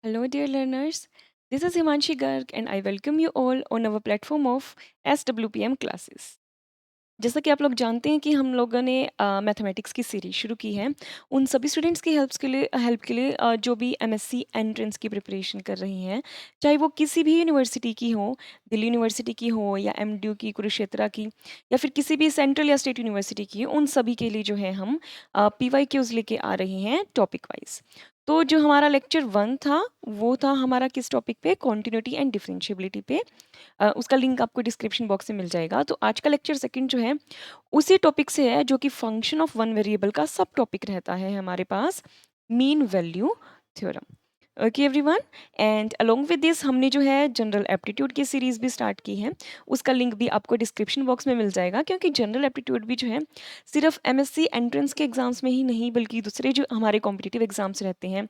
Hello, dear learners. This is Himanshi Garg, and I welcome you all on our platform of SWPM classes. जैसा कि आप लोग जानते हैं कि हम लोगों ने मैथमेटिक्स की सीरीज शुरू की है उन सभी स्टूडेंट्स की हेल्प के लिए जो भी एमएससी एंट्रेंस की प्रिपरेशन कर रही हैं, चाहे वो किसी भी यूनिवर्सिटी की हो, दिल्ली यूनिवर्सिटी की हो या एमडीयू की, कुरुक्षेत्रा की, या फिर किसी भी सेंट्रल या स्टेट यूनिवर्सिटी की हो, उन सभी के लिए जो है हम पीवाईक्यूज लेके आ रहे हैं टॉपिक वाइज। तो जो हमारा लेक्चर 1 था वो था हमारा किस टॉपिक पे, कॉन्टिन्यूटी एंड डिफरेंशिएबिलिटी पे। उसका लिंक आपको डिस्क्रिप्शन बॉक्स में मिल जाएगा। तो आज का लेक्चर सेकंड जो है उसी टॉपिक से है, जो कि फंक्शन ऑफ वन वेरिएबल का सब टॉपिक रहता है हमारे पास, mean value theorem. Okay everyone, and along with this हमने जो है जनरल एप्टीट्यूड की सीरीज भी स्टार्ट की है। उसका लिंक भी आपको डिस्क्रिप्शन बॉक्स में मिल जाएगा, क्योंकि जनरल एप्टीट्यूड भी जो है सिर्फ एमएससी एंट्रेंस के एग्जाम्स में ही नहीं, बल्कि दूसरे जो हमारे कॉम्पिटिटिव एग्जाम्स रहते हैं,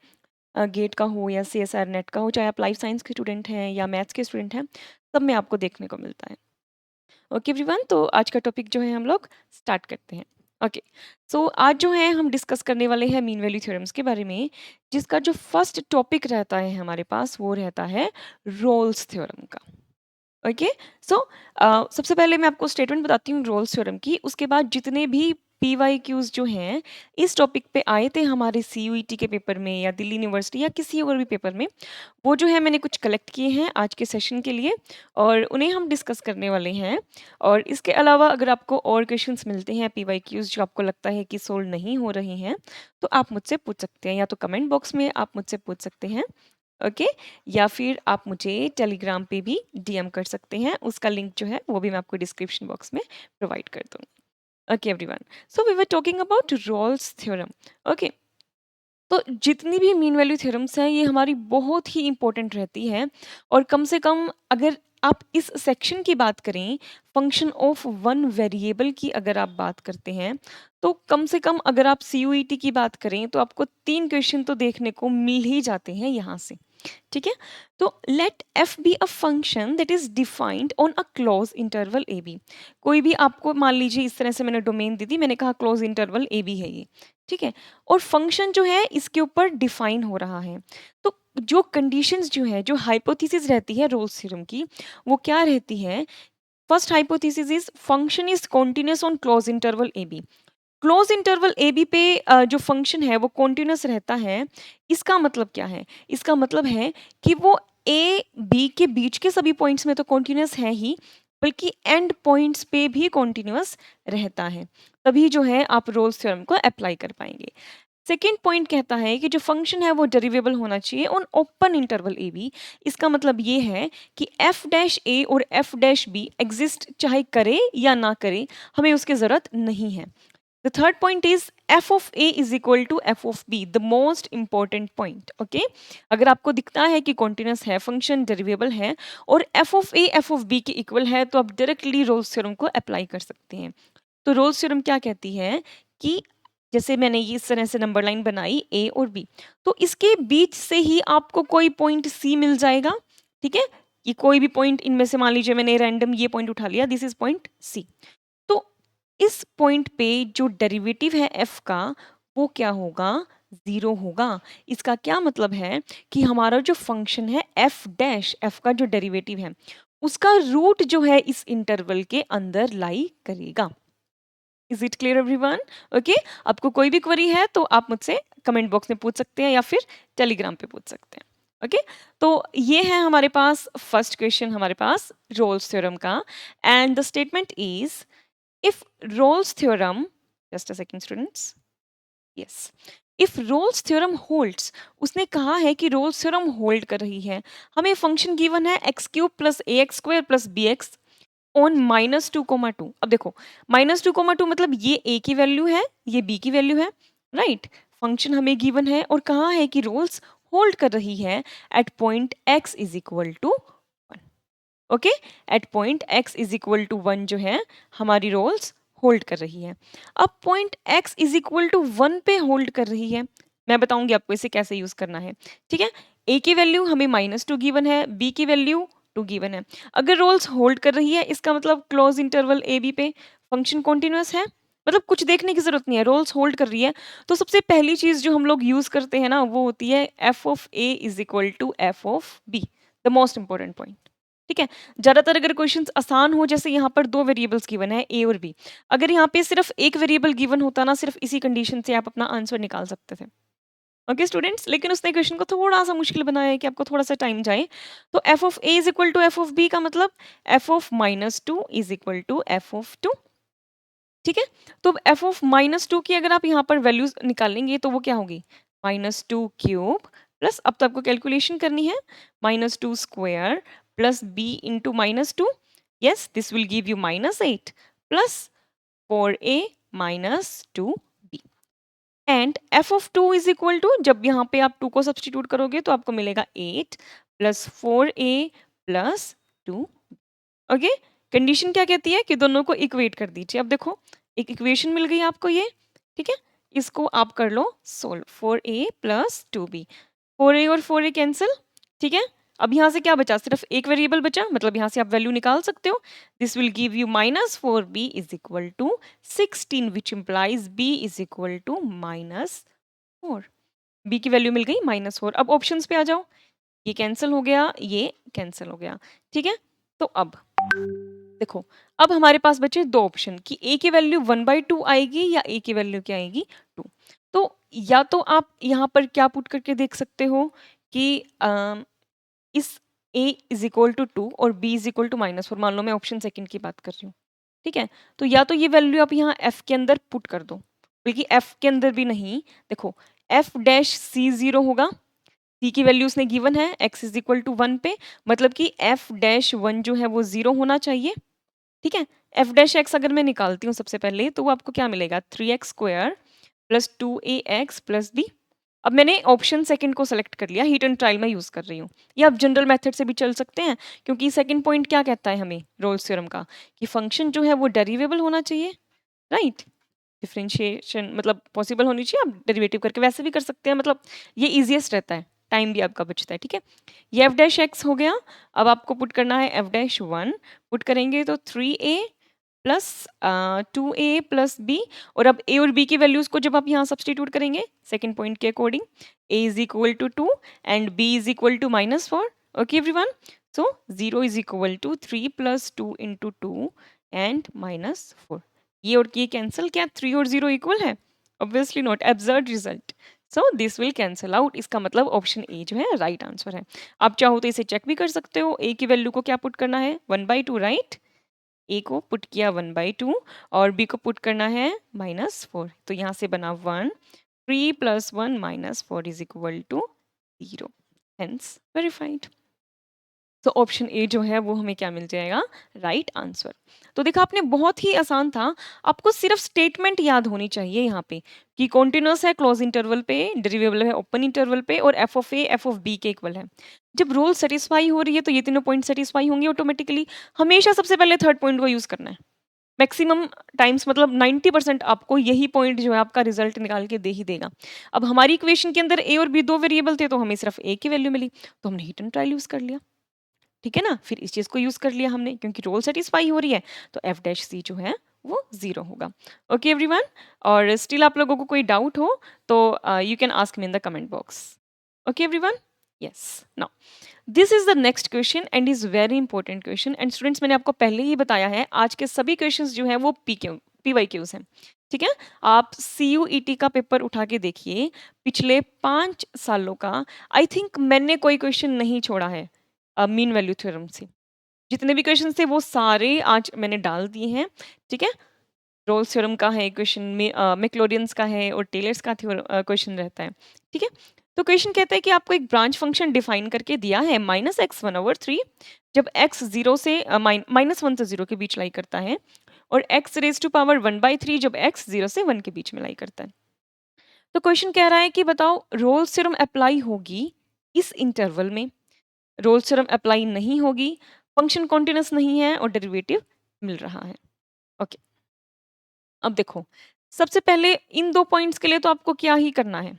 गेट का हो या सीएसआर नेट का हो, चाहे आप लाइफ साइंस के स्टूडेंट हैं या मैथ्स के स्टूडेंट हैं, सब में आपको देखने को मिलता है। ओके एवरीवन, तो आज का टॉपिक जो है हम लोग स्टार्ट करते हैं। ओके, सो आज जो है हम डिस्कस करने वाले हैं मीन वैल्यू थ्योरम्स के बारे में, जिसका जो फर्स्ट टॉपिक रहता है हमारे पास वो रहता है रोल्स थ्योरम का। ओके, सो सबसे पहले मैं आपको स्टेटमेंट बताती हूँ रोल्स थ्योरम की, उसके बाद जितने भी पीवाईक्यूज जो हैं इस टॉपिक पे आए थे हमारे सीयूईटी के पेपर में या दिल्ली यूनिवर्सिटी या किसी और भी पेपर में, वो जो है मैंने कुछ कलेक्ट किए हैं आज के सेशन के लिए, और उन्हें हम डिस्कस करने वाले हैं। और इसके अलावा अगर आपको और क्वेश्चंस मिलते हैं पीवाईक्यूज जो आपको लगता है कि सोल्व नहीं हो रहे हैं, तो आप मुझसे पूछ सकते हैं, या तो कमेंट बॉक्स में आप मुझसे पूछ सकते हैं। ओके, या फिर आप मुझे टेलीग्राम पे भी डीएम कर सकते हैं, उसका लिंक जो है वो भी मैं आपको डिस्क्रिप्शन बॉक्स में प्रोवाइड कर दूँगी। Okay everyone, so we were talking about Rolle's theorem. Okay, तो जितनी भी मीन वैल्यू थ्योरम्स हैं ये हमारी बहुत ही इंपॉर्टेंट रहती है, और कम से कम अगर आप इस सेक्शन की बात करें, फंक्शन ऑफ वन वेरिएबल की अगर आप बात करते हैं, तो कम से कम अगर आप सीयूईटी की बात करें तो आपको 3 क्वेश्चन तो देखने को मिल ही जाते हैं यहाँ से। ठीक है, तो let f be a function that is defined on a close interval a b. कोई भी आपको मान लीजिए इस तरह से मैंने डोमेन दी थी, मैंने कहा क्लोज इंटरवल ए बी है ये, ठीक है, और फंक्शन जो है इसके ऊपर डिफाइन हो रहा है। तो जो कंडीशंस जो है, जो हाइपोथेसिस रहती है रोल्स थ्योरम की, वो क्या रहती है? First hypothesis is function is continuous on close interval a b. Close interval a b पे जो फंक्शन है वो कॉन्टिन्यूस रहता है। इसका मतलब क्या है? इसका मतलब है कि वो ए बी के बीच के सभी पॉइंट्स में तो कॉन्टिन्यूस है ही, बल्कि एंड पॉइंट्स पे भी कॉन्टिन्यूस रहता है। तभी जो है आप रोल्स थ्योरम को अप्लाई कर पाएंगे। सेकेंड पॉइंट कहता है कि जो फंक्शन है वो डेरिवेबल होना चाहिए on open interval a b. इसका मतलब ये है कि एफ डैश ए और एफ डैश बी एग्जिस्ट चाहे करे या ना करे, हमें उसकी ज़रूरत नहीं है। The third point is f of a is equal to f of b, the most important point. Okay, अगर आपको दिखता है कि कॉन्टिन्यूस है फंक्शन, डेरिवेबल है, और f of a f of b के इक्वल है, तो आप डायरेक्टली रोल्स थ्योरम को अप्लाई कर सकते हैं। तो रोल्स थ्योरम क्या कहती है कि जैसे मैंने ये इस तरह से नंबर लाइन बनाई a और b, तो इसके बीच से ही आपको कोई पॉइंट c मिल जाएगा। ठीक है, ये कोई भी पॉइंट इनमें से, मान लीजिए मैंने रैंडम ये पॉइंट उठा लिया, दिस इज पॉइंट c। तो इस पॉइंट पे जो डेरिवेटिव है f का वो क्या होगा? 0 होगा। इसका क्या मतलब है कि हमारा जो फंक्शन है f डैश, f का जो डेरिवेटिव है उसका रूट जो है इस इंटरवल के अंदर लाई करेगा। Is it clear everyone? Okay, आपको कोई भी क्वेरी है तो आप मुझसे कमेंट बॉक्स में पूछ सकते हैं या फिर टेलीग्राम पे पूछ सकते हैं। ओके, तो ये है हमारे पास फर्स्ट क्वेश्चन हमारे पास रोल्स थ्योरम का, and the statement is if Rolle's theorem, just a second students, yes, if Rolle's theorem holds, उसने कहा है कि Rolle's theorem होल्ड कर रही है। हमें फंक्शन गिवन है x cube plus a x square plus b x on -2,2। अब देखो -2,2 मतलब ये a की वैल्यू है, ये b की वैल्यू है, राइट? फंक्शन हमें गिवन है और कहा है कि रोल्स होल्ड कर रही है at point x is equal to 1। Okay, at point x is equal to 1 जो है हमारी रोल्स होल्ड कर रही है। अब point x is equal to 1 पे होल्ड कर रही है, मैं बताऊंगी आपको इसे कैसे यूज करना है। ठीक है, a की वैल्यू हमें -2 गिवन है, b की वैल्यू 2 गिवन है। अगर रोल्स होल्ड कर रही है इसका मतलब क्लोज इंटरवल ए बी पे फंक्शन कॉन्टिन्यूस है, मतलब कुछ देखने की ज़रूरत नहीं है, रोल्स होल्ड कर रही है। तो सबसे पहली चीज़ जो हम लोग यूज़ करते हैं ना, वो होती है f of a is equal to f of b, the most important point. ठीक है, ज़्यादातर अगर क्वेश्चंस आसान हो, जैसे यहाँ पर दो वेरिएबल्स गिवन है ए और बी, अगर यहाँ पे सिर्फ एक वेरिएबल गिवन होता ना, सिर्फ इसी कंडीशन से आप अपना आंसर निकाल सकते थे। ओके स्टूडेंट्स, लेकिन उसने क्वेश्चन को थोड़ा सा मुश्किल बनाया है कि आपको थोड़ा सा टाइम जाए। तो f of a is equal to f of b का मतलब f of minus two is equal to f of two. ठीक है, तो एफ ऑफ माइनस टू की अगर आप यहाँ पर वैल्यूज निकालेंगे तो वो क्या होगी, माइनस टू क्यूब प्लस, अब तो आपको कैलकुलेशन करनी है, minus two square plus b into minus two, yes this will give you minus eight plus four a minus two b. And f of two is equal to, जब यहाँ पे आप to को सब्सटीट्यूट करोगे तो आपको मिलेगा एट प्लस फोर ए plus two. Okay, condition क्या कहती है कि दोनों को इक्वेट कर दीजिए। अब देखो एक इक्वेशन मिल गई आपको ये, ठीक है, इसको आप कर लो solve, four A plus to be, four ए और फोर ए कैंसिल। ठीक है, अब यहाँ से क्या बचा, सिर्फ एक वेरिएबल बचा, मतलब यहाँ से आप वैल्यू निकाल सकते हो। This will give you minus four b is equal to 16 which implies b is equal to minus four. B की वैल्यू मिल गई माइनस फोर। अब ऑप्शंस पे आ जाओ, ये कैंसिल हो गया, ये कैंसिल हो गया। ठीक है, तो अब देखो, अब हमारे पास बचे दो ऑप्शन कि ए की वैल्यू 1/2 आएगी या ए की वैल्यू क्या आएगी 2। तो या तो आप यहाँ पर क्या पुट करके देख सकते हो कि इस a इज इक्वल टू 2 और b is equal to minus four, मान लो मैं ऑप्शन सेकंड की बात कर रही हूँ। ठीक है, तो या तो ये वैल्यू आप यहाँ f के अंदर पुट कर दो, बल्कि f के अंदर भी नहीं, देखो f डैश c 0 होगा, c की वैल्यू उसने गिवन है x इज इक्वल टू 1 पे, मतलब कि f डैश 1 जो है वो 0 होना चाहिए। ठीक है, f डैश x अगर मैं निकालती हूँ सबसे पहले, तो वो आपको क्या मिलेगा, 3x square plus 2ax plus b। अब मैंने ऑप्शन सेकंड को सेलेक्ट कर लिया, हीट एंड ट्रायल में यूज कर रही हूँ, या आप जनरल मेथड से भी चल सकते हैं, क्योंकि सेकंड पॉइंट क्या कहता है हमें रोल्स थ्योरम का, कि फंक्शन जो है वो डेरिवेबल होना चाहिए, राइट। डिफरेंशिएशन मतलब पॉसिबल होनी चाहिए, आप डेरिवेटिव करके वैसे भी कर सकते हैं, मतलब ये इजीएस्ट रहता है, टाइम भी आपका बचता है। ठीक है, ये एफ डैश एक्स हो गया, अब आपको पुट करना है एफ डैश वन, पुट करेंगे तो 3a plus 2a plus B, और अब a और b की वैल्यूज को जब आप यहाँ सब्सटीट्यूट करेंगे सेकेंड पॉइंट के according, a is equal to 2 and b is equal to minus four. Okay everyone, so 0 is equal to 3 plus 2 into 2 and minus four. ये और ये कैंसिल, क्या 3 और 0 इक्वल है, obviously not, absurd result, so this will cancel out. इसका मतलब option a जो है राइट आंसर है। आप चाहो तो इसे चेक भी कर सकते हो, a की वैल्यू को क्या पुट करना है 1/2, राइट, ए को पुट किया 1/2 और बी को पुट करना है -4, तो यहाँ से बना 1, 3 plus 1 minus 4 is equal to 0, hence verified. तो ऑप्शन ए जो है वो हमें क्या मिल जाएगा, राइट आंसर। तो देखा आपने, बहुत ही आसान था, आपको सिर्फ स्टेटमेंट याद होनी चाहिए यहाँ पे कि कॉन्टिन्यूअस है क्लोज इंटरवल पे, डेरिवेबल है ओपन इंटरवल पे, और f of a f of b के इक्वल है। जब रूल सेटिस्फाई हो रही है तो ये तीनों पॉइंट सेटिस्फाई होंगे ऑटोमेटिकली। हमेशा सबसे पहले थर्ड पॉइंट को यूज करना है, मैक्सिमम टाइम्स, मतलब 90% आपको यही पॉइंट जो है आपका रिजल्ट निकाल के दे ही देगा। अब हमारी इक्वेशन के अंदर ए और बी दो वेरिएबल थे, तो हमें सिर्फ ए की वैल्यू मिली, तो हमने हिट एंड ट्रायल यूज कर लिया। ठीक है ना, फिर इस चीज को यूज कर लिया हमने, क्योंकि रोल सेटिस्फाई हो रही है, तो एफ डैश सी जो है वो 0 होगा। ओके एवरीवन, और स्टिल आप लोगों को कोई डाउट हो तो you can ask me in the comment box. Okay everyone, yes, now this is the next question and is very important question. And students, मैंने आपको पहले ही बताया है, आज के सभी क्वेश्चंस जो है वो PYQs हैं। ठीक है, आप CUET का पेपर उठा के देखिए, पिछले 5 सालों का आई थिंक मैंने कोई क्वेश्चन नहीं छोड़ा है मीन वैल्यू थ्योरम से। जितने भी क्वेश्चन थे वो सारे आज मैंने डाल दिए हैं। ठीक है, रोल्स थ्योरम का है क्वेश्चन में, मैक्लॉरियंस का है और टेलर्स का क्वेश्चन रहता है। ठीक है, तो क्वेश्चन कहता है कि आपको एक ब्रांच फंक्शन डिफाइन करके दिया है -x1/3, जब x 0 से -1 से 0 के बीच लाई करता है, और x रेज टू पावर 1/3 जब x 0 से 1 के बीच में लाई करता है। तो क्वेश्चन कह रहा है कि बताओ रोल्स थ्योरम अप्लाई होगी इस इंटरवल में, रोल्स थ्योरम अप्लाई नहीं होगी, फंक्शन कॉन्टिन्यूअस नहीं है और डेरिवेटिव मिल रहा है। ओके, अब देखो, सबसे पहले इन दो पॉइंट्स के लिए तो आपको क्या ही करना है,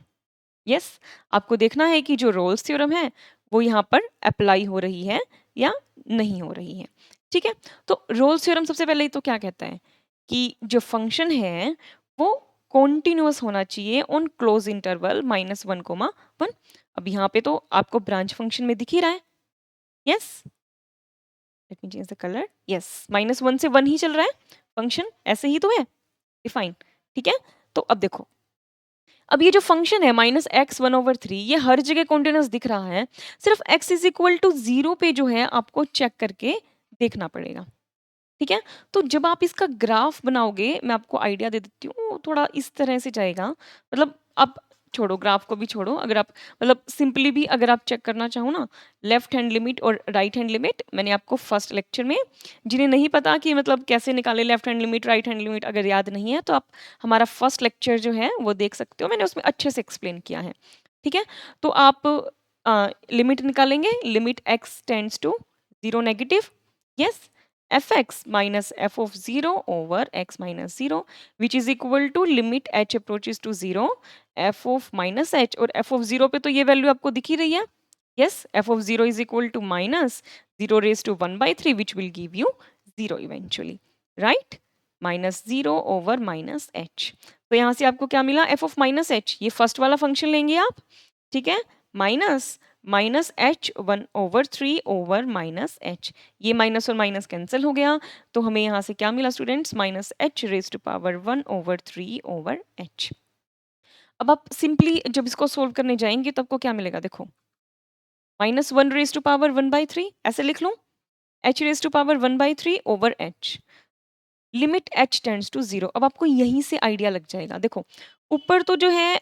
यस आपको देखना है कि जो रोल्स थ्योरम है वो यहाँ पर अप्लाई हो रही है या नहीं हो रही है। ठीक है, तो रोल्स थ्योरम सबसे पहले तो क्या कहता है कि जो फंक्शन है वो कॉन्टिन्यूअस होना चाहिए ऑन क्लोज इंटरवल -1, 1। अब यहाँ पे तो आपको ब्रांच फंक्शन में दिख ही रहा है। Yes, let me change the colour. Yes, -1 से 1 ही चल रहा है फंक्शन, ऐसे ही तो है डिफाइन। ठीक है, तो अब देखो, अब ये जो फंक्शन है -x1/3 ये हर जगह कॉन्टिन्यूअस दिख रहा है, सिर्फ x इज इक्वल टू 0 पे जो है आपको चेक करके देखना पड़ेगा। ठीक है, तो जब आप इसका ग्राफ बनाओगे, मैं आपको आइडिया दे देती हूँ, थोड़ा इस तरह से जाएगा। मतलब आप छोड़ो, ग्राफ को भी छोड़ो, अगर आप मतलब सिंपली भी अगर आप चेक करना चाहो ना, लेफ्ट हैंड लिमिट और राइट हैंड लिमिट मैंने आपको फर्स्ट लेक्चर में, जिन्हें नहीं पता कि मतलब कैसे निकाले left hand limit right hand limit, अगर याद नहीं है तो आप हमारा फर्स्ट लेक्चर जो है वो देख सकते हो, मैंने उसमें अच्छे से एक्सप्लेन किया है। ठीक है, तो आप लिमिट निकालेंगे, limit x tends to 0 negative, yes, fx minus f of 0 over x minus 0 which is equal to limit h approaches to 0 f of minus h, और f of 0 पे तो ये वैल्यू आपको दिख ही रही है। yes, f of 0 is equal to minus 0 raised to 1/3 which will give you 0 eventually, right? minus 0 over minus h, तो यहाँ से आपको क्या मिला, f of minus h, ये फर्स्ट वाला फंक्शन लेंगे आप। ठीक है, माइनस -h1/3 ओवर -h, ये माइनस और माइनस कैंसिल हो गया, तो हमें यहाँ से क्या मिला स्टूडेंट्स, -h⁻1/3 ओवर h। अब आप सिंपली जब इसको सोल्व करने जाएंगे तो आपको क्या मिलेगा, देखो, -1⁻1/3 ऐसे लिख लूँ, h⁻1/3 over h, limit h tends to 0। अब आपको यहीं से आइडिया लग जाएगा। देखो, ऊपर तो जो है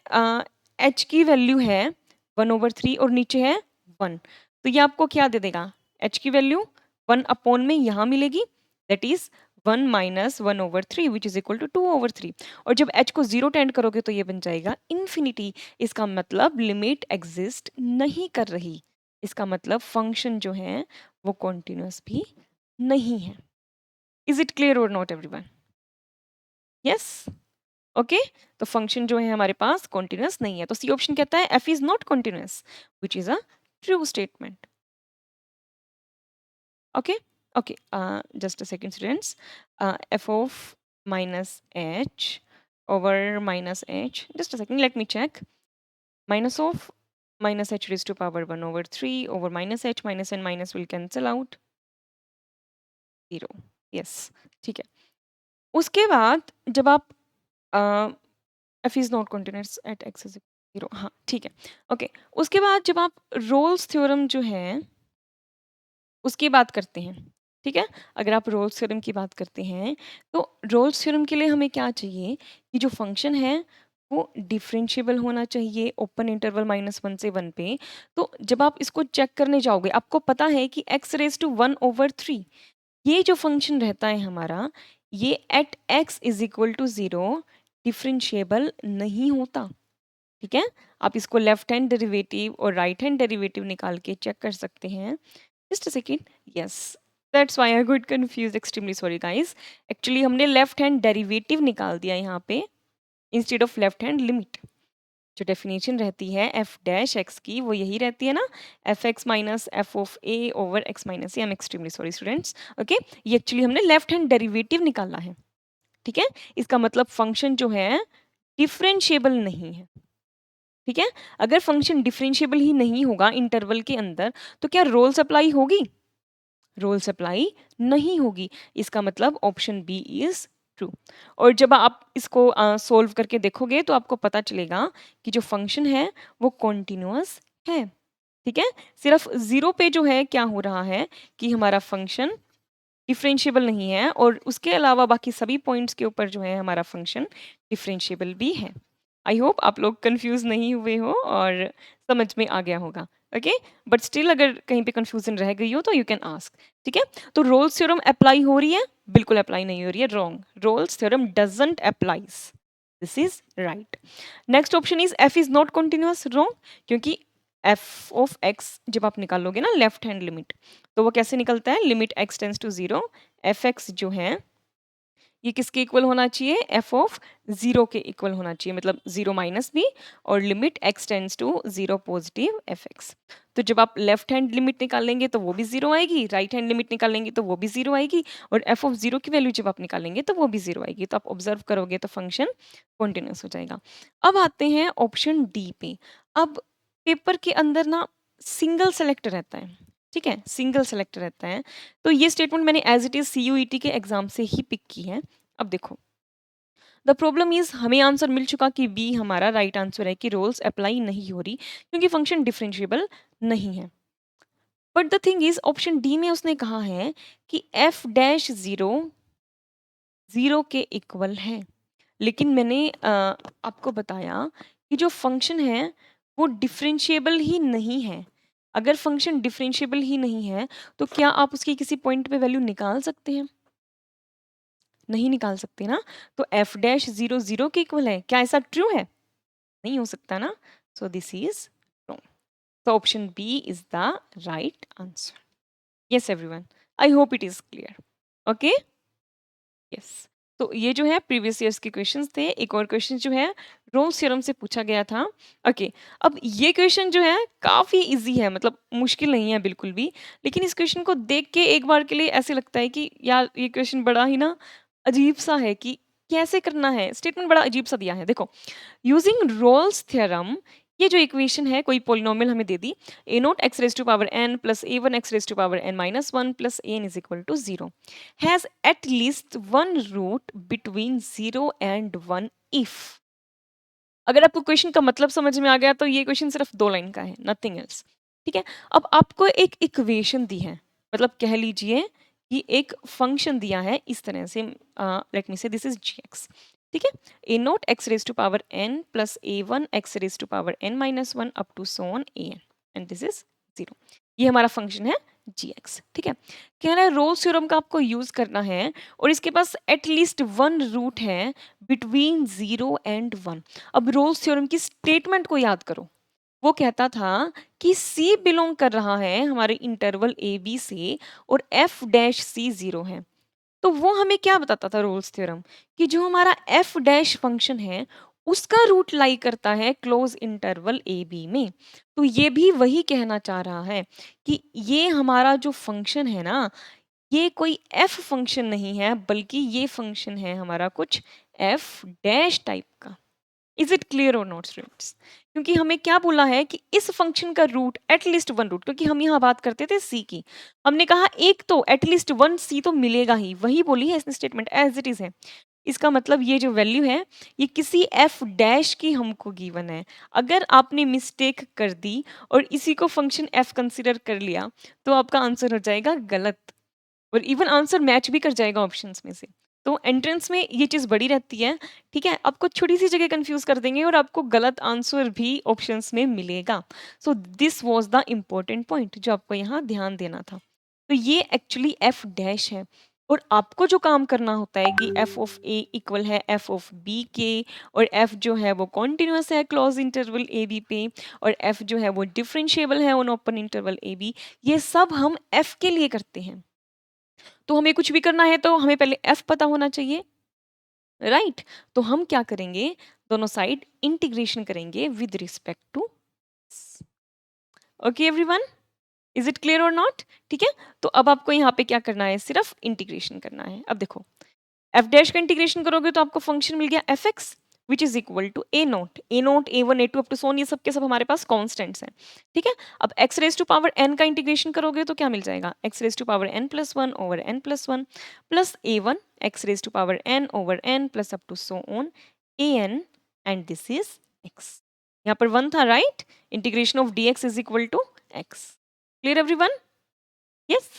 h की वैल्यू है 1/3 और नीचे है 1, तो ये आपको क्या दे देगा, h की वैल्यू 1 अपॉन में यहाँ मिलेगी, that is 1 - 1/3 which is equal to 2/3, और जब h को 0 टेंड करोगे तो ये बन जाएगा इन्फिनिटी। इसका मतलब लिमिट एग्जिस्ट नहीं कर रही, इसका मतलब फंक्शन जो है वो कॉन्टिन्यूअस भी नहीं है। इज इट क्लियर और नॉट एवरीवन? यस, ओके, तो फंक्शन जो है हमारे पास कॉन्टिन्यूअस नहीं है, तो सी ऑप्शन कहता है f is not continuous which is a true statement. Okay, okay, just a second students, f of minus h over minus h, just a second, let me check, minus of minus h raised to power 1/3 over minus h, minus and minus will cancel out, 0, yes, ठीक है। उसके बाद जब आप f is not continuous at x is 0, हाँ ठीक है, okay, उसके बाद जब आप रोल्स थ्योरम जो है उसकी बात करते हैं, ठीक है, अगर आप रोल्स थ्योरम की बात करते हैं तो रोल्स थ्योरम के लिए हमें क्या चाहिए कि जो फंक्शन है वो डिफरेंशिएबल होना चाहिए ओपन इंटरवल -1 से 1 पे। तो जब आप इसको चेक करने जाओगे आपको पता है कि x⁻1/3 ये जो फंक्शन रहता है हमारा, ये at x is equal to 0 differentiable नहीं होता। ठीक है, आप इसको लेफ्ट हैंड डेरिवेटिव और राइट हैंड डेरिवेटिव निकाल के चेक कर सकते हैं। Just a second, yes, that's why I got confuse, extremely sorry guys, actually हमने लेफ्ट हैंड डेरिवेटिव निकाल दिया यहाँ पे instead of left hand limit. जो डेफिनेशन रहती है एफ डैश एक्स की वो यही रहती है ना, F x minus F of A over x minus A. I am extremely sorry students, okay, ये एक्चुअली हमने लेफ्ट हैंड डेरिवेटिव निकाला है। ठीक है, इसका मतलब फंक्शन जो है डिफरेंशिएबल नहीं है। ठीक है, अगर फंक्शन डिफरेंशिएबल ही नहीं होगा इंटरवल के अंदर तो क्या रोल्स अप्लाई होगी, रोल्स अप्लाई नहीं होगी, इसका मतलब ऑप्शन बी इज ट्रू। और जब आप इसको सोल्व करके देखोगे तो आपको पता चलेगा कि जो फंक्शन है वो कॉन्टिन्यूअस है। ठीक है, सिर्फ 0 पे जो है क्या हो रहा है कि हमारा फंक्शन डिफरेंशिएबल नहीं है, और उसके अलावा बाकी सभी पॉइंट्स के ऊपर जो है हमारा फंक्शन डिफरेंशिएबल भी है। आई होप आप लोग कंफ्यूज नहीं हुए हो और समझ में आ गया होगा। ओके, बट स्टिल अगर कहीं पे कंफ्यूजन रह गई हो तो यू कैन आस्क। ठीक है, तो रोल्स थ्योरम अप्लाई हो रही है, बिल्कुल अप्लाई नहीं हो रही है, wrong, Rolle's theorem doesn't applies, this is right. Next option is F is not continuous, wrong, क्योंकि एफ ऑफ एक्स जब आप निकालोगे ना लेफ्ट हैंड लिमिट तो वो कैसे निकलता है, limit x tends to 0, f x जो है ये किसके इक्वल होना चाहिए, एफ ऑफ 0 के इक्वल होना चाहिए, मतलब 0 माइनस बी और limit x tends to 0 positive f x. तो जब आप लेफ्ट हैंड लिमिट निकालेंगे तो वो भी 0 आएगी, राइट हैंड लिमिट निकालेंगे तो वो भी 0 आएगी, और एफ ऑफ 0 की वैल्यू जब आप निकालेंगे तो वो भी 0 आएगी। तो आप ऑब्जर्व करोगे तो फंक्शन कॉन्टिन्यूस हो जाएगा। अब आते हैं ऑप्शन डी पे। अब पेपर के अंदर ना सिंगल सेलेक्ट रहता है, ठीक है, सिंगल सेलेक्ट रहता है। तो ये स्टेटमेंट मैंने एज इट इज CUET के एग्जाम से ही पिक की है। अब देखो, द प्रॉब्लम इज हमें आंसर मिल चुका कि बी हमारा राइट आंसर है कि रोल्स अप्लाई नहीं हो रही क्योंकि फंक्शन डिफरेंशिएबल नहीं है। But the thing is option D में उसने कहा है कि एफ डैश 0 0 के इक्वल है, लेकिन मैंने आपको बताया कि जो फंक्शन है वो डिफरेंशिएबल ही नहीं है। अगर फंक्शन डिफरेंशिएबल ही नहीं है तो क्या आप उसकी किसी पॉइंट पे वैल्यू निकाल सकते हैं? नहीं निकाल सकते ना। तो एफ डैश 0 0 के इक्वल है, क्या ऐसा ट्रू है? नहीं हो सकता ना। So this is wrong. तो option B is the right answer. Yes everyone, I hope it is clear. Okay, yes. तो ये जो है प्रीवियस ईयर्स के क्वेश्चंस थे। एक और क्वेश्चन जो है रोल्स थ्योरम से पूछा गया था। ओके, अब ये क्वेश्चन जो है काफ़ी इजी है, मतलब मुश्किल नहीं है बिल्कुल भी। लेकिन इस क्वेश्चन को देख के एक बार के लिए ऐसे लगता है कि यार ये क्वेश्चन बड़ा ही ना अजीब सा है कि कैसे करना है। स्टेटमेंट बड़ा अजीब सा दिया है। देखो, यूजिंग रोल्स थ्योरम, ये जो इक्वेशन है कोई पोलिनोमियल हमें दे दी, a naught x raise to power n plus a one x raise to power n minus one plus a n is equal to 0 has at least one root between 0 and 1 if. अगर आपको question का मतलब समझ में आ गया तो ये question सिर्फ 2 लाइन का है, नथिंग एल्स। ठीक है, अब आपको एक इक्वेशन दी है, मतलब कह लीजिए कि एक फंक्शन दिया है इस तरह से, लेट मी से दिस इज gx। ठीक है, a naught x raise to power n plus a one x raise to power n minus one up to so on a n and this is 0। ये हमारा function है gx। ठीक है, कह रहा है रोल्स थ्योरम का आपको यूज करना है और इसके पास एटलीस्ट वन रूट है बिटवीन 0 एंड 1। अब रोल्स थ्योरम की स्टेटमेंट को याद करो। वो कहता था कि C बिलोंग कर रहा है हमारे इंटरवल ए बी से और एफ डैश सी 0 है। तो वो हमें क्या बताता था रोल्स थ्योरम, कि जो हमारा एफ डैश फंक्शन है उसका रूट लाई करता है क्लोज इंटरवल ए बी में। तो ये भी वही कहना चाह रहा है कि ये हमारा जो फंक्शन है ना, ये कोई एफ फंक्शन नहीं है, बल्कि ये फंक्शन है हमारा कुछ एफ डैश टाइप का। इज इट क्लियर और नॉट स्टूडेंट्स? क्योंकि हमें क्या बोला है कि इस फंक्शन का रूट एटलीस्ट वन रूट, क्योंकि हम यहाँ बात करते थे सी की, हमने कहा एक तो एटलीस्ट वन सी तो मिलेगा ही, वही बोली है इसने स्टेटमेंट एज इट इज है। इसका मतलब ये जो वैल्यू है ये किसी एफ डैश की हमको गिवन है। अगर आपने मिस्टेक कर दी और इसी को फंक्शन एफ कंसिडर कर लिया तो आपका आंसर हो जाएगा गलत, और इवन आंसर मैच भी कर जाएगा ऑप्शंस में से। तो एंट्रेंस में ये चीज़ बड़ी रहती है। ठीक है, आपको छोटी सी जगह कंफ्यूज कर देंगे और आपको गलत आंसर भी ऑप्शंस में मिलेगा। So this was the important point जो आपको यहाँ ध्यान देना था। तो ये एक्चुअली एफ डैश है और आपको जो काम करना होता है कि एफ ऑफ ए इक्वल है एफ ऑफ बी के, और एफ जो है वो कॉन्टिन्यूस है क्लोज इंटरवल ए बी पे, और एफ जो है वो डिफरेंशिएबल है on open interval a b. ये सब हम एफ के लिए करते हैं। तो हमें कुछ भी करना है तो हमें पहले एफ पता होना चाहिए, राइट? तो हम क्या करेंगे, दोनों साइड इंटीग्रेशन करेंगे with respect to. Okay everyone, is it clear और नॉट? ठीक है, तो अब आपको यहाँ पे क्या करना है, सिर्फ इंटीग्रेशन करना है। अब देखो, एफ डैश का इंटीग्रेशन करोगे तो आपको फंक्शन मिल गया f x which is equal to a naught a one a two up to so on, ये सब के सब हमारे पास कॉन्स्टेंट्स हैं। ठीक है, अब x raise to power n का इंटीग्रेशन करोगे तो क्या मिल जाएगा, x raise to power n plus one over n plus one plus a one x raise to power n over n plus up to so on a n and this is x. यहाँ पर one था, right? Integration of d x is equal to x. Clear everyone? Yes,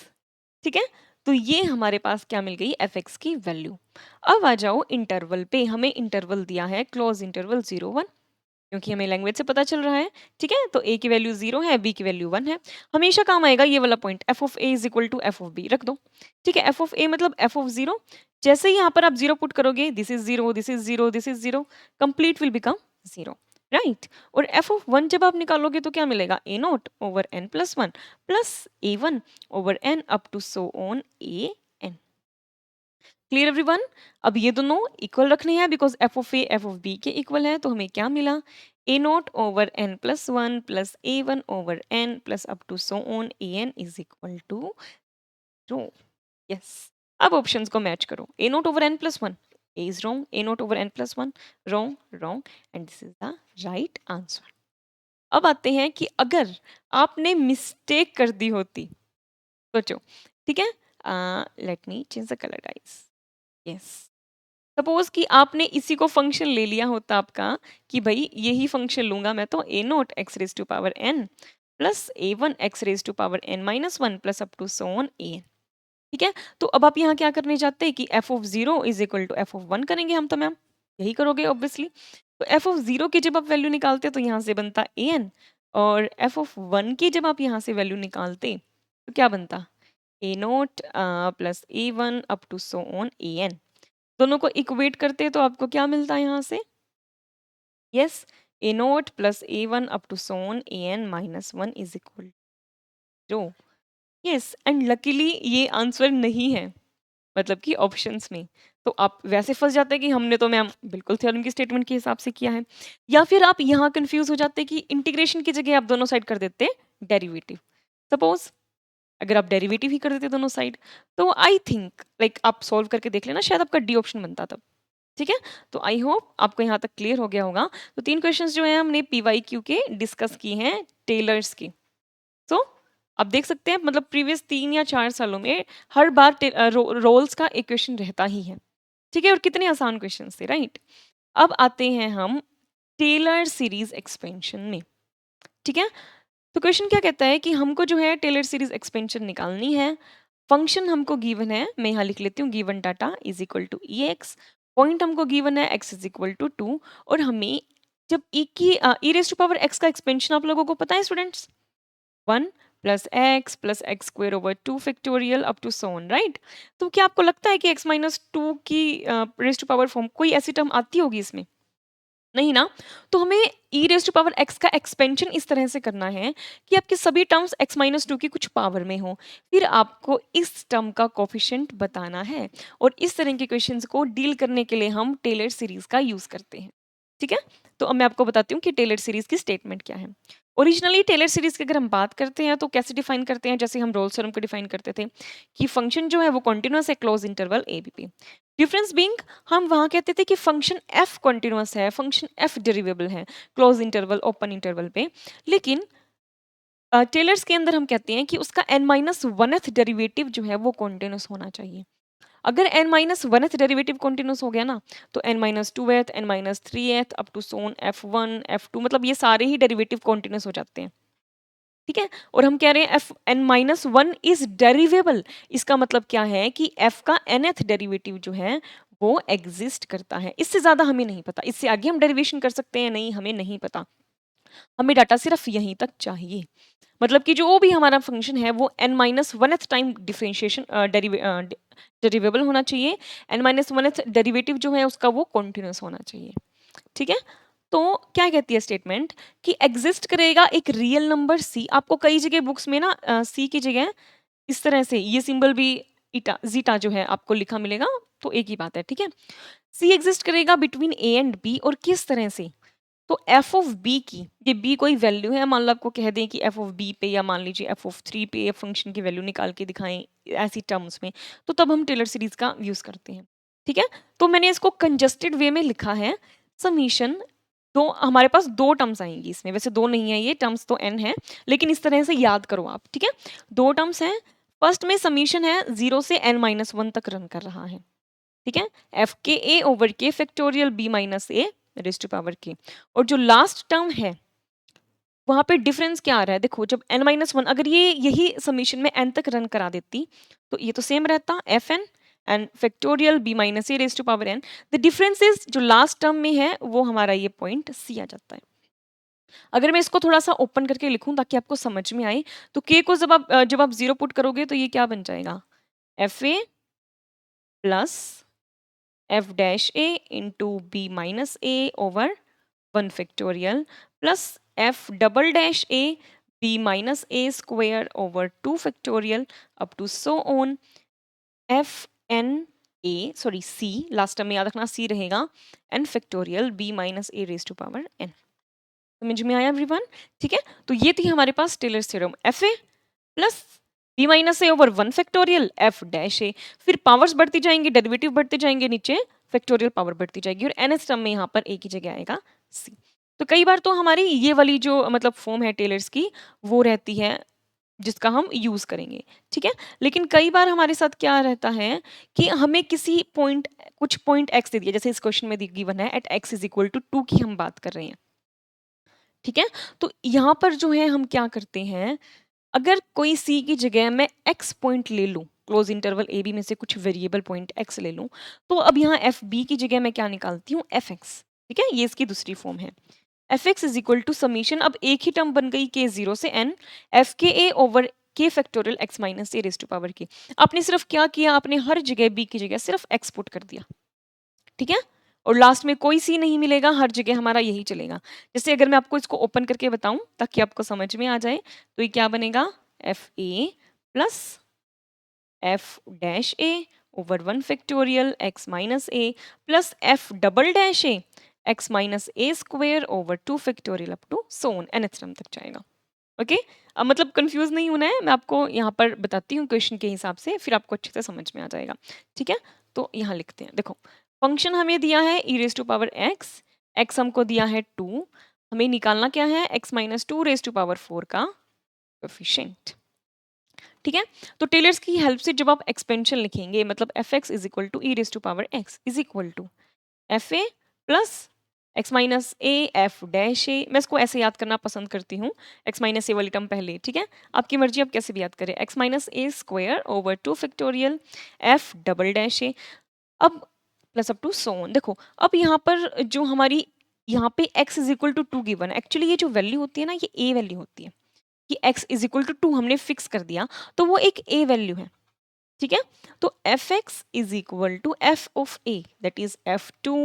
ठीक है। तो ये हमारे पास क्या मिल गई, एफ एक्स की वैल्यू। अब आ जाओ इंटरवल पे, हमें इंटरवल दिया है क्लोज इंटरवल 0 1, क्योंकि हमें लैंग्वेज से पता चल रहा है। ठीक है, तो ए की वैल्यू 0 है, बी की वैल्यू 1 है। हमेशा काम आएगा ये वाला point, f of a is equal to f of b रख दो। ठीक है, एफ ऑफ ए मतलब एफ ऑफ 0, जैसे ही यहाँ पर आप 0 पुट करोगे, this is 0 this is 0 this is 0, complete will become 0, right? और एफ ऑफ 1 जब आप निकालोगे तो क्या मिलेगा, a naught over n plus one plus a one over n up to so on a n. Clear everyone? अब ये दोनों इक्वल रखने हैं because f of a f of b के इक्वल है, तो हमें क्या मिला, a naught over n plus one plus a one over n plus up to so on a n is equal to zero. Yes, अब options को match करो, a naught over n plus one, a is wrong, a naught over n plus one, wrong wrong, and this is the right answer. अब आते हैं कि अगर आपने mistake कर दी होती, सोचो, ठीक है, let me change the colour guys. Yes, suppose कि आपने इसी को फंक्शन ले लिया होता आपका, कि भाई यही फंक्शन लूंगा मैं, तो a naught x raise to power n plus a one x raise to power n minus one plus up to so on a n. ठीक है, तो अब आप यहाँ क्या करने जाते हैं कि f of zero is equal to f of one करेंगे हम, तो मैम यही करोगे ऑब्वियसली। तो एफ ऑफ जीरो की जब आप वैल्यू निकालते तो यहाँ से बनता ए एन, और एफ ऑफ वन की जब आप यहाँ से वैल्यू निकालते तो क्या बनता, a naught plus a one up to so on a n. दोनों को इक्वेट करते हैं तो आपको क्या मिलता है यहाँ से, yes, a naught plus a one up to so on a n minus one is equal to, yes, and luckily ये आंसर नहीं है, मतलब कि ऑप्शंस में। तो आप वैसे फंस जाते हैं कि हमने तो मैम बिल्कुल थ्योरम की स्टेटमेंट के हिसाब से किया है, या फिर आप यहाँ कंफ्यूज हो जाते हैं कि इंटीग्रेशन की जगह आप दोनों साइड कर देते डेरिवेटिव। सपोज अगर आप डेरिवेटिव ही कर देते दोनों साइड, तो आई थिंक लाइक आप सॉल्व करके देख लेना, शायद आपका डी ऑप्शन बनता तब। ठीक है, तो आई होप आपको यहाँ तक क्लियर हो गया होगा। तो 3 क्वेश्चंस जो है हमने पीवाईक्यू के डिस्कस किए हैं टेलर्स के। सो आप देख सकते हैं, मतलब प्रीवियस 3 या 4 सालों में हर बार रोल्स का एक क्वेश्चन रहता ही है। ठीक है, और कितने आसान क्वेश्चन थे, राइट। अब आते हैं हम टेलर सीरीज एक्सपेंशन में। ठीक है, तो क्वेश्चन क्या कहता है कि हमको जो है टेलर सीरीज एक्सपेंशन निकालनी है। फंक्शन हमको गिवन है, मैं यहाँ लिख लेती हूँ, given data is equal to e x, point हमको गिवन है x is equal to two, और हमें जब ई की e raise to power x का एक्सपेंशन आप लोगों को पता है students, one plus x square over two factorial up to so on, right. तो क्या आपको लगता है कि एक्स माइनस टू की रेज टू पावर फॉर्म कोई ऐसी टर्म आती होगी इसमें, नहीं ना। तो हमें ई रेज टू पावर एक्स का एक्सपेंशन इस तरह से करना है कि आपके सभी टर्म्स एक्स माइनस टू की कुछ पावर में हो, फिर आपको इस टर्म का कोफिशिएंट बताना है, और इस तरह के क्वेश्चंस को डील करने के लिए हम टेलर सीरीज का यूज करते हैं। ठीक है, तो अब मैं आपको बताती हूँ कि टेलर सीरीज की स्टेटमेंट क्या है। ओरिजिनली टेलर सीरीज की अगर हम बात करते हैं तो कैसे डिफाइन करते हैं, जैसे हम रोल्स थ्योरम को डिफाइन करते थे कि फंक्शन जो है वो कॉन्टिन्यूअस है क्लोज इंटरवल ए बी पे। डिफरेंस बीइंग, हम वहाँ कहते थे कि फंक्शन एफ कॉन्टिन्यूअस है, फंक्शन एफ डेरिवेबल है क्लोज इंटरवल ओपन इंटरवल पे, लेकिन टेलर्स के अंदर हम कहते हैं कि उसका n माइनस वनथ डेरिवेटिव जो है वो कॉन्टिन्यूअस होना चाहिए। अगर n minus oneth derivative continuous हो गया ना, तो n minus two eth, n minus three eth up to so on f1 f2, मतलब ये सारे ही डेरिवेटिव कॉन्टिन्यूअस हो जाते हैं। ठीक है, और हम कह रहे हैं f n minus one is derivable, इसका मतलब क्या है कि एफ का nth डेरिवेटिव जो है वो एग्जिस्ट करता है। इससे ज्यादा हमें नहीं पता, इससे आगे हम डेरिवेशन कर सकते हैं नहीं, हमें नहीं पता, हमें डाटा सिर्फ यहीं तक चाहिए। मतलब कि जो भी हमारा फंक्शन है वो n माइनस वनथ टाइम डिफरेंशिएशन डेरिवेबल होना चाहिए, n माइनस वनथ डेरिवेटिव जो है उसका वो कॉन्टिन्यूस होना चाहिए। ठीक है, तो क्या कहती है स्टेटमेंट कि एग्जिस्ट करेगा एक रियल नंबर सी। आपको कई जगह बुक्स में ना सी की जगह इस तरह से ये सिंबल भी इटा जीटा जो है आपको लिखा मिलेगा, तो एक ही बात है। ठीक है, सी एग्जिस्ट करेगा बिटवीन ए एंड बी, और किस तरह से, तो एफ ऑफ बी की, ये बी कोई वैल्यू है, मान लो आपको कह दें कि एफ ऑफ बी पे या मान लीजिए एफ ऑफ थ्री पे फंक्शन की वैल्यू निकाल के दिखाएं ऐसी टर्म्स में, तो तब हम टेलर सीरीज का यूज करते हैं। ठीक है, तो मैंने इसको कंजस्टेड वे में लिखा है, समीशन दो, हमारे पास दो टर्म्स आएंगी इसमें, वैसे दो नहीं है, ये टर्म्स तो एन है, लेकिन इस तरह से याद करो आप। ठीक है, दो टर्म्स हैं, फर्स्ट में समीशन है 0 से n माइनस वन तक रन कर रहा है। ठीक है, f k a over k factorial b minus a raise to power k, और जो लास्ट टर्म है वहां पे डिफरेंस क्या आ रहा है, देखो जब n माइनस वन, अगर ये यही समीशन में n तक रन करा देती तो ये तो सेम रहता f n and factorial b minus a raise to power n. The difference is जो लास्ट टर्म में है वो हमारा ये पॉइंट सी आ जाता है। अगर मैं इसको थोड़ा सा ओपन करके लिखूं ताकि आपको समझ में आए, तो के को जब आप जीरो पुट करोगे तो ये क्या बन जाएगा, f a plus f dash a into b minus a over one factorial plus f double dash a b minus a square over two factorial up to so on f n c last term में याद रखना c रहेगा n factorial b minus a raise to power n। समझ में आया everyone? ठीक है, तो ये थी हमारे पास Taylor's theorem f a plus b minus a over 1 factorial f dash a. फिर पावर्स बढ़ती जाएंगी, डेरिवेटिव बढ़ते जाएंगे, नीचे फैक्टोरियल पावर बढ़ती जाएगी और nth टर्म में यहाँ पर a की जगह आएगा c। तो कई बार तो हमारी ये वाली जो मतलब फॉर्म है टेलर्स की वो रहती है जिसका हम यूज करेंगे, ठीक है। लेकिन कई बार हमारे साथ क्या रहता है कि हमें किसी पॉइंट कुछ पॉइंट x दे दिया, जैसे इस क्वेश्चन में गिवन है at x is equal to 2 की हम बात कर रहे हैं, ठीक है। तो यहाँ पर जो है हम क्या करते हैं, अगर कोई c की जगह मैं x पॉइंट ले लूँ, क्लोज इंटरवल ए बी में से कुछ वेरिएबल पॉइंट x ले लूँ, तो अब यहाँ एफ बी की जगह मैं क्या निकालती हूँ एफ एक्स, ठीक है। ये इसकी दूसरी फॉर्म है f x is equal to summation, अब एक ही टर्म बन गई के जीरो से n f k a over k factorial x minus a raise to power k. आपने सिर्फ क्या किया, आपने हर जगह बी की जगह सिर्फ एक्स पुट कर दिया, ठीक है। और लास्ट में कोई सी नहीं मिलेगा, हर जगह हमारा यही चलेगा। जैसे अगर मैं आपको इसको ओपन करके बताऊं ताकि आपको समझ में आ जाए, तो ये क्या बनेगा f a plus f dash a over 1 factorial x minus a plus f double dash a x minus a square over 2 factorial up to so on nth term तक जाएगा। ओके अब मतलब कंफ्यूज नहीं होना है, मैं आपको यहाँ पर बताती हूँ क्वेश्चन के हिसाब से, फिर आपको अच्छे से समझ में आ जाएगा, ठीक है। तो यहाँ लिखते हैं, देखो फंक्शन हमें दिया है e raise to power x, x हमको दिया है 2, हमें निकालना क्या है x minus 2 raise to power 4 का कोफिशिएंट, ठीक है। तो टेलर्स की हेल्प से जब आप एक्सपेंशन लिखेंगे, मतलब f x is equal to e raise to power x is equal to f a plus x minus a f dash a, मैं इसको ऐसे याद करना पसंद करती हूँ, एक्स माइनस ए वाली टर्म पहले, ठीक है। आपकी मर्जी आप कैसे भी याद करें, x minus a square over 2 factorial f double dash a, अब प्लस अप टू सोन। देखो अब यहाँ पर जो हमारी यहाँ पे x is equal to 2 given है, एक्चुअली ये जो वैल्यू होती है ना ये a वैल्यू होती है कि x इज इक्वल टू 2 हमने फिक्स कर दिया, तो वो एक a वैल्यू है, ठीक है। तो f x is equal to f of a that is f two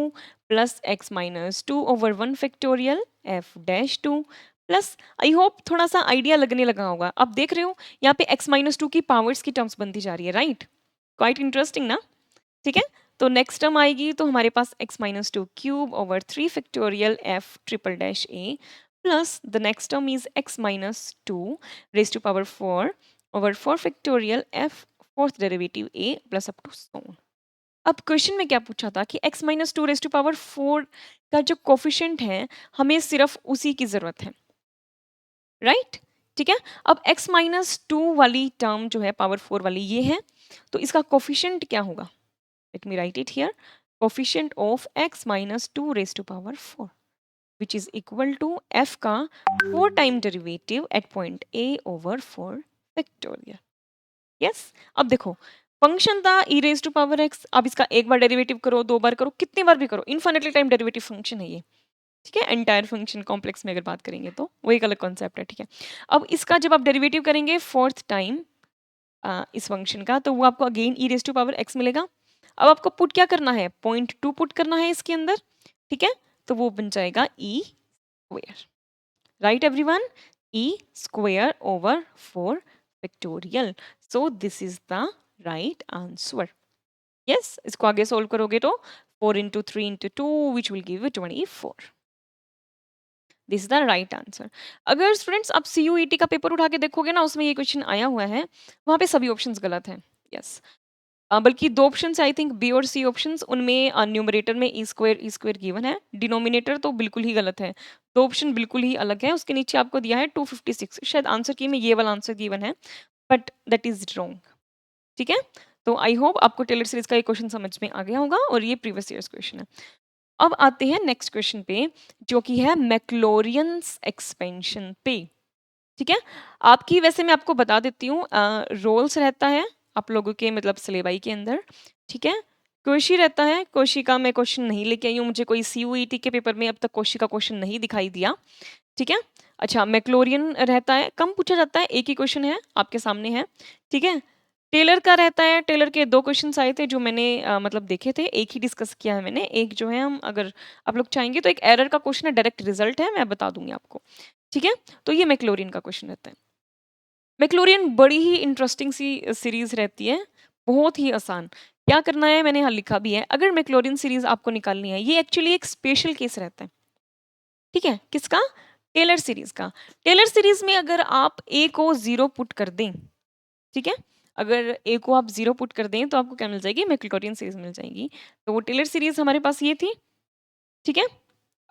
plus x minus 2 over 1 factorial f dash 2 plus, I hope थोड़ा सा आइडिया लगने लगा होगा। आप देख रहे हो यहाँ पे x माइनस 2 की पावर्स की टर्म्स बनती जा रही है, राइट, क्वाइट इंटरेस्टिंग ना, ठीक है। तो नेक्स्ट टर्म आएगी तो हमारे पास x minus 2 cube over 3 factorial F triple dash a plus the next term is x minus 2 raise to power 4 over 4 factorial F fourth derivative a plus up to so on. अब question में क्या पूछा था कि x minus 2 raise to power 4 का जो coefficient है हमें सिर्फ उसी की जरूरत है, राइट, ठीक है। अब x माइनस 2 वाली टर्म जो है पावर 4 वाली ये है, तो इसका कोफिशिएंट क्या होगा, let me write it here, coefficient of x minus 2 raised to power 4 which is equal to f का 4 time derivative at point a over 4 factorial। yes, अब देखो फंक्शन था e raised to power x, अब इसका एक बार derivative करो, दो बार करो, कितनी बार भी करो, इन्फिनिटली टाइम डेरिवेटिव फंक्शन है ये, ठीक है। एंटायर फंक्शन कॉम्प्लेक्स में अगर बात करेंगे तो वो एक अलग कॉन्सेप्ट है, ठीक है। अब इसका जब आप डेरिवेटिव करेंगे फोर्थ टाइम इस फंक्शन का, तो वो आपको again e raise to power x मिलेगा। अब आपको पुट क्या करना है, 0.2 पुट करना है इसके अंदर, ठीक है। तो वो बन जाएगा e square, right everyone, e square over 4 factorial. So this is the right answer. Yes, इसको आगे सोल्व करोगे तो 4 into 3 into 2 which will give you 24। This is the right answer. अगर स्टूडेंट्स आप CUET का पेपर उठा के देखोगे ना, उसमें ये क्वेश्चन आया हुआ है, वहाँ पे सभी ऑप्शंस गलत हैं। यस, बल्कि दो ऑप्शन आई थिंक बी और सी ऑप्शंस, उनमें न्यूमरेटर में ई स्क्वायर गिवन है, डिनोमिनेटर तो बिल्कुल ही गलत है, दो ऑप्शन बिल्कुल ही अलग है। उसके नीचे आपको दिया है 256, शायद आंसर की में ये वाला आंसर गिवन है, बट दैट इज रॉन्ग, ठीक है। तो आई होप आपको टेलर सीरीज का ये क्वेश्चन समझ में आ गया होगा और ये प्रीवियस ईयर्स क्वेश्चन है। अब आते हैं नेक्स्ट क्वेश्चन पे जो कि है मैक्लोरियंस एक्सपेंशन पे, ठीक है। आपकी वैसे मैं आपको बता देती हूँ, रोल्स रहता है आप लोगों के मतलब सिलेबाई के अंदर, ठीक है। कोशी रहता है, कोशी का मैं क्वेश्चन नहीं लेके आई हूँ, मुझे कोई CUET के पेपर में अब तक कोशी का क्वेश्चन नहीं दिखाई दिया, ठीक है। अच्छा, मैक्लोरियन रहता है, कम पूछा जाता है, एक ही क्वेश्चन है आपके सामने है, ठीक है। टेलर का रहता है, टेलर के दो क्वेश्चंस आए थे जो मैंने मतलब देखे थे, एक ही डिस्कस किया है मैंने, एक जो है हम अगर आप लोग चाहेंगे तो एक एरर का क्वेश्चन है, डायरेक्ट रिजल्ट है, मैं बता दूंगी आपको, ठीक है। तो ये मैक्लोरियन का क्वेश्चन रहता है। मैक्लोरियन बड़ी ही इंटरेस्टिंग सी सीरीज रहती है, बहुत ही आसान, क्या करना है मैंने यहाँ लिखा भी है, अगर मैक्लॉरिन सीरीज आपको निकालनी है, ये एक्चुअली एक स्पेशल केस रहता है, ठीक है, किसका? टेलर सीरीज का। टेलर सीरीज में अगर आप ए को 0 पुट कर दें, ठीक है, अगर ए को आप 0 पुट कर दें तो आपको क्या मिल जाएगी? मैक्लॉरिन सीरीज मिल जाएगी। तो वो टेलर सीरीज हमारे पास ये थी, ठीक है।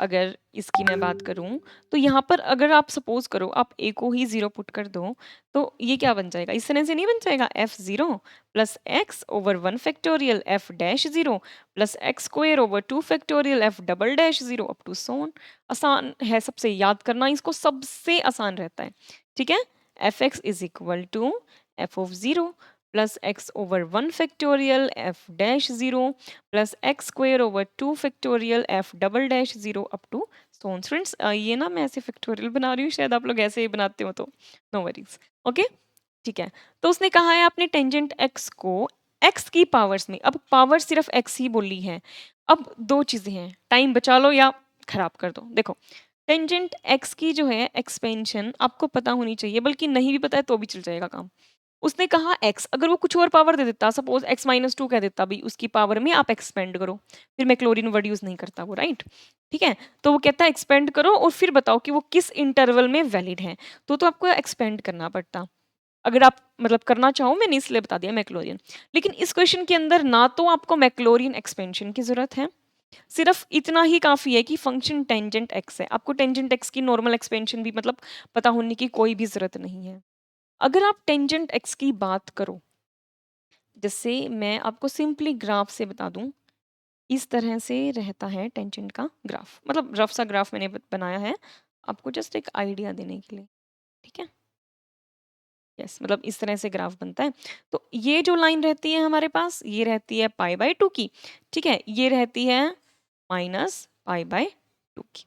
अगर इसकी मैं बात करूं तो यहाँ पर अगर आप सपोज करो आप ए को ही 0 पुट कर दो, तो ये क्या बन जाएगा? इस तरह से नहीं बन जाएगा, f0 plus x over 1 factorial f dash 0 plus x square over 2 factorial f double dash 0 up to so on. आसान है सबसे याद करना, इसको सबसे आसान रहता है, ठीक है। F x is equal to f of 0 plus x over 1 factorial f dash 0 plus x square over 2 factorial f double dash 0 up to so on. Friends ये ना मैं ऐसे फैक्टोरियल बना रही हूँ, शायद आप लोग ऐसे ही बनाते हो, तो नो वरीज, ओके, ठीक है। तो उसने कहा है आपने टेंजेंट x को x की पावर्स में, अब पावर सिर्फ x ही बोली है। अब दो चीजें हैं, टाइम बचा लो या खराब कर दो। देखो टेंजेंट x की जो है एक्सपेंशन आपको पता होनी चाहिए, बल्कि नहीं भी पता है तो भी चल जाएगा काम। उसने कहा x, अगर वो कुछ और पावर दे देता, सपोज x माइनस 2 कह देता, भाई उसकी पावर में आप एक्सपेंड करो, फिर मैं क्लोरीन वर्ड यूज नहीं करता वो, राइट, ठीक है। तो वो कहता है एक्सपेंड करो और फिर बताओ कि वो किस इंटरवल में वैलिड है, तो आपको एक्सपेंड करना पड़ता। अगर आप मतलब करना चाहो, मैंने इसलिए बता दिया मैक्लोरियन। लेकिन इस क्वेश्चन के अंदर ना तो आपको मैक्लोरियन एक्सपेंशन की जरूरत है, सिर्फ इतना ही काफी है कि फंक्शन टेंजेंट एक्स है, आपको टेंजेंट एक्स की नॉर्मल एक्सपेंशन भी मतलब पता होने की कोई भी जरूरत नहीं है। अगर आप टेंजेंट एक्स की बात करो, जैसे मैं आपको सिंपली ग्राफ से बता दूं, इस तरह से रहता है टेंजेंट का ग्राफ, मतलब रफ सा ग्राफ मैंने बनाया है आपको जस्ट एक आइडिया देने के लिए, ठीक है। यस, मतलब इस तरह से ग्राफ बनता है। तो ये जो लाइन रहती है हमारे पास, ये रहती है π/2 की, ठीक है, ये रहती है -π/2 की,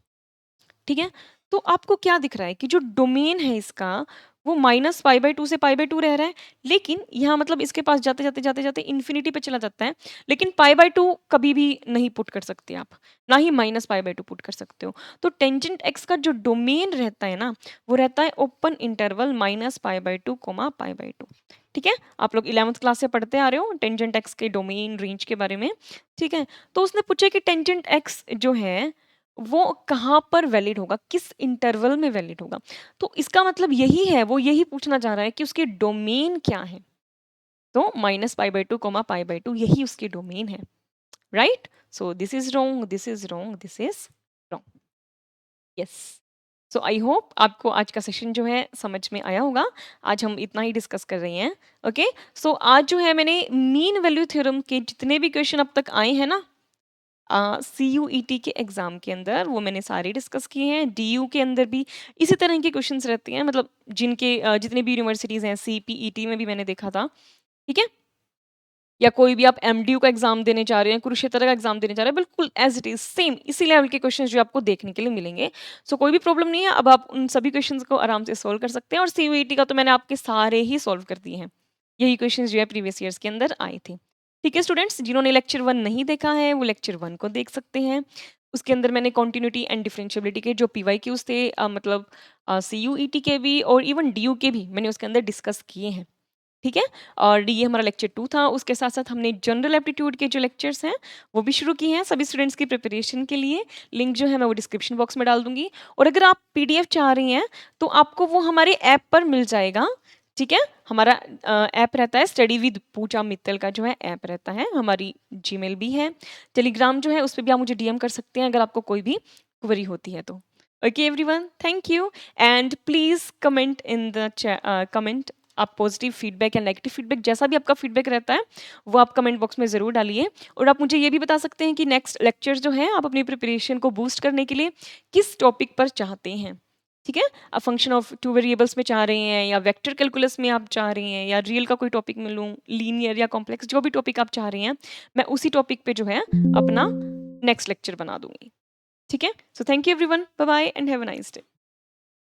ठीक है। तो आपको क्या दिख रहा है कि जो डोमेन है इसका वो -π/2 से π/2 रह रहा है, लेकिन यहाँ मतलब इसके पास जाते जाते जाते जाते इन्फिनिटी पे चला जाता है, लेकिन π/2 कभी भी नहीं पुट कर सकते आप, ना ही -π/2 पुट कर सकते हो। तो टेंजेंट एक्स का जो डोमेन रहता है ना, वो रहता है ओपन इंटरवल -π/2 π/2, ठीक है। आप लोग 11th क्लास से पढ़ते आ रहे हो टेंजेंट एक्स के डोमेन रेंज के बारे में, ठीक है। तो उसने पूछा कि टेंजेंट एक्स जो है वो कहाँ पर वैलिड होगा, किस इंटरवल में वैलिड होगा। तो इसका मतलब यही है, वो यही पूछना चाह रहा है कि उसकी डोमेन क्या है। तो -π/2 π/2 यही उसकी डोमेन है, right. So this is wrong, this is wrong, this is wrong. Yes, so I hope आपको आज का सेशन जो है समझ में आया होगा। आज हम इतना ही डिस्कस कर रहे हैं, ओके। सो आज जो है मैंने मीन वैल्यू थ्योरम के जितने भी क्वेश्चन अब तक आए हैं ना CUET के एग्जाम के अंदर, वो मैंने सारे डिस्कस किए हैं। DU के अंदर भी इसी तरह के क्वेश्चंस रहते हैं, मतलब जिनके जितने भी यूनिवर्सिटीज़ हैं, CPET में भी मैंने देखा था, ठीक है। या कोई भी आप MDU का एग्जाम देने जा रहे हैं, कुरुक्षेत्र का एग्जाम देने जा रहे हैं, बिल्कुल एज इट इज सेम इसी लेवल के क्वेश्चंस जो आपको देखने के लिए मिलेंगे। सो कोई भी प्रॉब्लम नहीं है, अब आप उन सभी क्वेश्चंस को आराम से सोल्व कर सकते हैं। और CUET का तो मैंने आपके सारे ही सोल्व कर दिए हैं, यही क्वेश्चंस जो है प्रीवियस ईयर्स के अंदर आए थे, ठीक है। स्टूडेंट्स जिन्होंने लेक्चर 1 नहीं देखा है वो लेक्चर 1 को देख सकते हैं। उसके अंदर मैंने कॉन्टिन्यूटी एंड डिफरेंशियबिलिटी के जो PYQs थे, मतलब CUET के भी और इवन DU के भी मैंने उसके अंदर डिस्कस किए हैं, ठीक है। और ये हमारा लेक्चर 2 था। उसके साथ साथ हमने जनरल एप्टीट्यूड के जो लेक्चर्स हैं वो भी शुरू किए हैं सभी स्टूडेंट्स की प्रिपरेशन के लिए। लिंक जो है मैं वो डिस्क्रिप्शन बॉक्स में डाल दूंगी। और अगर आप PDF चाह रही हैं तो आपको वो हमारे ऐप पर मिल जाएगा, ठीक है। हमारा ऐप रहता है स्टडी विद पूजा मित्तल का जो है ऐप रहता है, हमारी Gmail भी है, टेलीग्राम जो है उस पर भी आप मुझे DM कर सकते हैं अगर आपको कोई भी क्वेरी होती है तो। Okay everyone, thank you and please comment in the comment, आप पॉजिटिव फीडबैक या नेगेटिव फीडबैक जैसा भी आपका फीडबैक रहता है वो आप कमेंट बॉक्स में ज़रूर डालिए। और आप मुझे ये भी बता सकते हैं कि नेक्स्ट लेक्चर जो है आप अपनी प्रिपरेशन को बूस्ट करने के लिए किस टॉपिक पर चाहते हैं, ठीक है। आप फंक्शन ऑफ 2 वेरिएबल्स में चाह रहे हैं, या वेक्टर कैलकुलस में आप चाह रहे हैं, या रियल का कोई टॉपिक में लूँ, लीनियर या कॉम्प्लेक्स, जो भी टॉपिक आप चाह रहे हैं मैं उसी टॉपिक पे जो है अपना नेक्स्ट लेक्चर बना दूंगी, ठीक है। So thank you everyone, bye bye and have a nice day.